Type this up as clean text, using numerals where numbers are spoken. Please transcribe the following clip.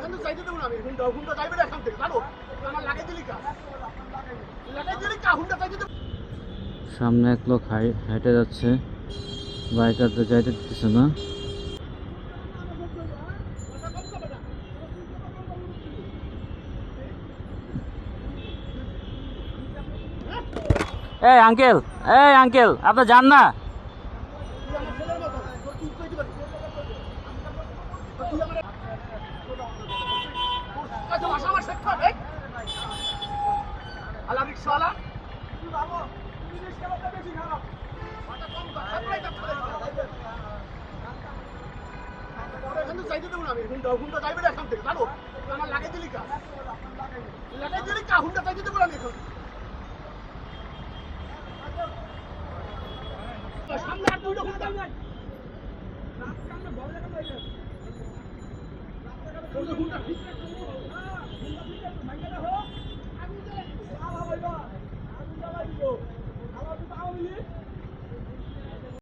এখান থেকে চাইতে দেবো না আমি হুন্ডা হুন্ডা যাইবে না এখান থেকে জানো আমার লাগাই দিলি কা হুন্ডা চাইতে দেবো। সামনে এক লোক হেঁটে যাচ্ছে, বাইকারদের যাইতে দিতেছে না। এই আঙ্কেল আপনি যান না। চাইতে দেবো না আমি হুন্ডা হুন্ডা যাইবে না এখান থেকে জানো আমার লাগাই দিলি কা হুন্ডা চাইতে দেবো না আমি এখন সামনে আর দুইটা হুন্ডা